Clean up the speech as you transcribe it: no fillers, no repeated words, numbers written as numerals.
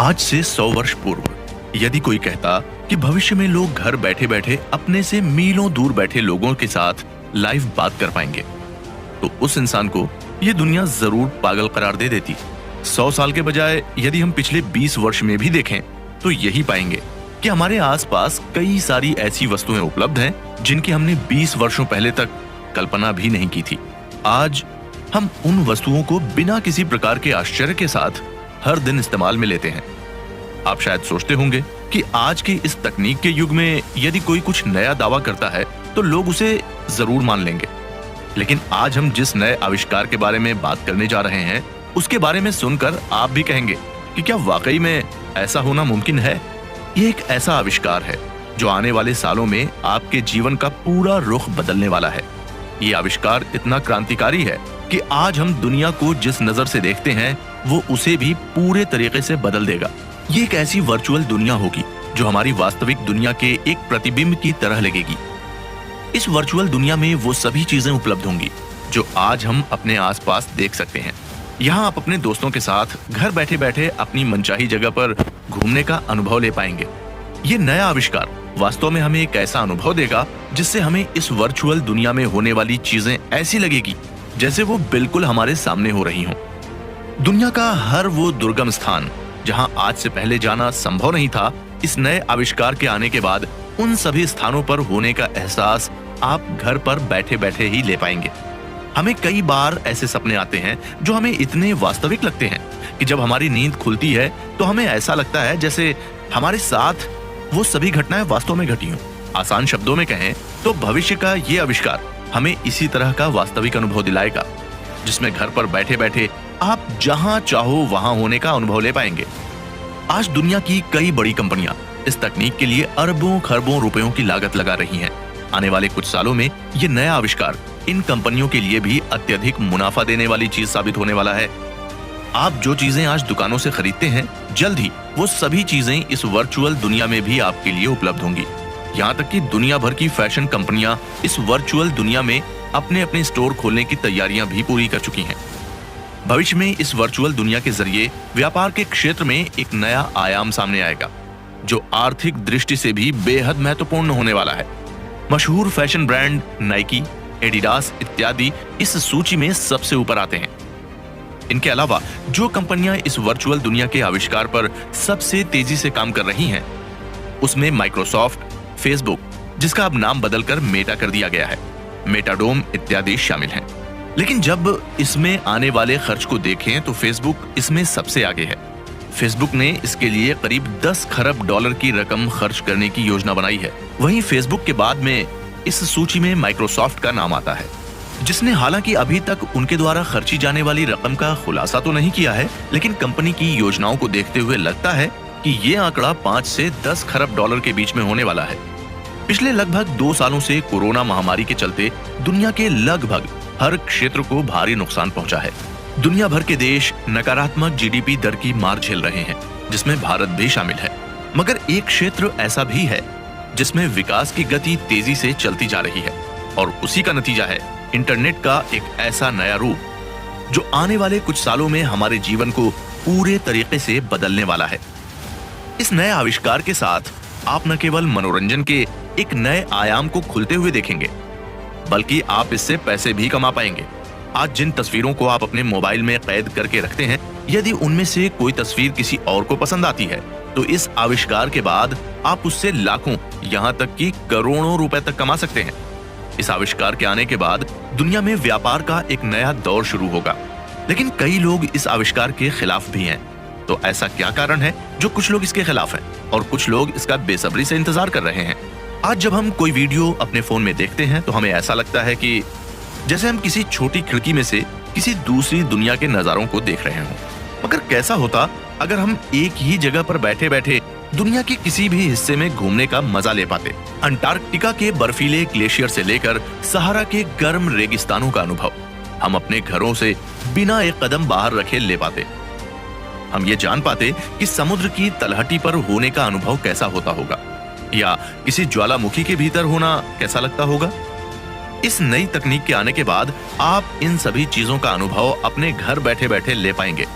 आज से 100 वर्ष पूर्व यदि कोई कहता कि भविष्य में लोग घर बैठे बैठे अपने से मीलों दूर बैठे लोगों के साथ लाइव बात कर पाएंगे, तो उस इंसान को यह दुनिया जरूर पागल करार दे देती। 100 साल के बजाय यदि हम पिछले 20 वर्ष में भी देखें तो यही पाएंगे कि हमारे आसपास कई सारी ऐसी वस्तुएं उपलब्ध हैं जिनकी हमने 20 वर्षों पहले तक कल्पना भी नहीं की थी। आज हम उन वस्तुओं को बिना किसी प्रकार के आश्चर्य के साथ हर दिन इस्तेमाल में लेते हैं। आप शायद सोचते होंगे कि आज के इस तकनीक के युग में यदि कोई कुछ नया दावा करता है तो लोग उसे जरूर मान लेंगे, लेकिन आज हम जिस नए आविष्कार के बारे में बात करने जा रहे हैं उसके बारे में सुनकर आप भी कहेंगे कि क्या वाकई में ऐसा होना मुमकिन है। ये एक ऐसा आविष्कार है जो आने वाले सालों में आपके जीवन का पूरा रुख बदलने वाला है। ये आविष्कार इतना क्रांतिकारी है कि आज हम दुनिया को जिस नजर से देखते हैं वो उसे भी पूरे तरीके से बदल देगा। ये एक ऐसी वर्चुअल दुनिया होगी जो हमारी वास्तविक दुनिया के एक प्रतिबिंब की तरह लगेगी। इस वर्चुअल दुनिया में वो सभी चीजें उपलब्ध होंगी जो आज हम अपने आसपास देख सकते हैं। यहाँ आप अपने दोस्तों के साथ घर बैठे बैठे अपनी मनचाही जगह पर घूमने का अनुभव ले पाएंगे। ये नया आविष्कार वास्तव में हमें एक ऐसा अनुभव देगा जिससे हमें इस वर्चुअल दुनिया में होने वाली चीजें ऐसी लगेगी जैसे वो बिल्कुल हमारे सामने हो रही हों। दुनिया का हर वो दुर्गम स्थान जहां आज से पहले जाना संभव नहीं था, इस नए आविष्कार के आने के बाद उन सभी स्थानों पर होने का एहसास आप घर पर बैठे बैठे ही ले पाएंगे। हमें कई बार ऐसे सपने आते हैं जो हमें इतने वास्तविक लगते हैं कि जब हमारी नींद खुलती है तो हमें ऐसा लगता है जैसे हमारे साथ वो सभी घटनाएं वास्तव में घटी हों। आसान शब्दों में कहें तो भविष्य का ये आविष्कार हमें इसी तरह का वास्तविक अनुभव दिलाएगा जिसमें घर पर बैठे बैठे आप जहां चाहो वहां होने का अनुभव ले पाएंगे। आज दुनिया की कई बड़ी कंपनियां इस तकनीक के लिए अरबों खरबों रुपयों की लागत लगा रही हैं। आने वाले कुछ सालों में ये नया आविष्कार इन कंपनियों के लिए भी अत्यधिक मुनाफा देने वाली चीज साबित होने वाला है। आप जो चीजें आज दुकानों से खरीदते हैं, जल्द ही वो सभी चीजें इस वर्चुअल दुनिया में भी आपके लिए उपलब्ध होंगी। यहाँ तक कि दुनिया भर की फैशन कंपनियां इस वर्चुअल दुनिया में अपने अपने स्टोर खोलने की तैयारियां भी पूरी कर चुकी हैं। भविष्य में इस वर्चुअल दुनिया के जरिए व्यापार के क्षेत्र में एक नया आयाम सामने आएगा जो आर्थिक दृष्टि से भी बेहद महत्वपूर्ण होने वाला है। मशहूर फैशन ब्रांड नाइकी, एडिडास इत्यादि इस सूची में सबसे ऊपर आते हैं। इनके अलावा जो कंपनियां इस वर्चुअल दुनिया के आविष्कार पर सबसे तेजी से काम कर रही हैं, उसमें माइक्रोसॉफ्ट, फेसबुक, जिसका अब नाम बदलकर मेटा कर दिया गया है, मेटाडोम इत्यादि शामिल हैं। लेकिन जब इसमें आने वाले खर्च को देखें तो फेसबुक इसमें सबसे आगे है। फेसबुक ने इसके लिए करीब 10 खरब डॉलर की रकम खर्च करने की योजना बनाई है। वहीं फेसबुक के बाद में इस सूची में माइक्रोसॉफ्ट का नाम आता है, जिसने हालांकि अभी तक उनके द्वारा खर्ची जाने वाली रकम का खुलासा तो नहीं किया है, लेकिन कंपनी की योजनाओं को देखते हुए लगता है कि ये आंकड़ा 5 से 10 खरब डॉलर के बीच में होने वाला है। पिछले लगभग 2 सालों से कोरोना महामारी के चलते दुनिया के लगभग हर क्षेत्र को भारी नुकसान पहुंचा है। दुनिया भर के देश नकारात्मक जीडीपी दर की मार झेल रहे हैं, जिसमें भारत भी शामिल है। मगर एक क्षेत्र ऐसा भी है जिसमें विकास की गति तेजी से चलती जा रही है, और उसी का नतीजा है इंटरनेट का एक ऐसा नया रूप जो आने वाले कुछ सालों में हमारे जीवन को पूरे तरीके से बदलने वाला है। इस नए आविष्कार के साथ आप न केवल मनोरंजन के एक नए आयाम को खुलते हुए देखेंगे, बल्कि आप इससे पैसे भी कमा पाएंगे। आज जिन तस्वीरों को आप अपने मोबाइल में कैद करके रखते हैं, यदि उनमें से कोई तस्वीर किसी और को पसंद आती है तो इस आविष्कार के बाद आप उससे लाखों, यहाँ तक कि करोड़ों रुपए तक कमा सकते हैं। इस आविष्कार के आने के बाद दुनिया में व्यापार का एक नया दौर शुरू होगा, लेकिन कई लोग इस आविष्कार के खिलाफ भी हैं। तो ऐसा क्या कारण है जो कुछ लोग इसके खिलाफ हैं और कुछ लोग इसका बेसब्री से इंतजार कर रहे हैं? आज जब हम कोई वीडियो अपने फोन में देखते हैं तो हमें ऐसा लगता है कि जैसे हम किसी छोटी खिड़की में से किसी दूसरी दुनिया के नजारों को देख रहे हों। मगर कैसा होता अगर हम एक ही जगह पर बैठे बैठे दुनिया के किसी भी हिस्से में घूमने का मजा ले पाते? अंटार्कटिका के बर्फीले ग्लेशियर से लेकर सहारा के गर्म रेगिस्तानों का अनुभव हम अपने घरों से बिना एक कदम बाहर रखे ले पाते। हम ये जान पाते कि समुद्र की तलहटी पर होने का अनुभव कैसा होता होगा, या किसी ज्वालामुखी के भीतर होना कैसा लगता होगा। इस नई तकनीक के आने के बाद आप इन सभी चीजों का अनुभव अपने घर बैठे बैठे ले पाएंगे।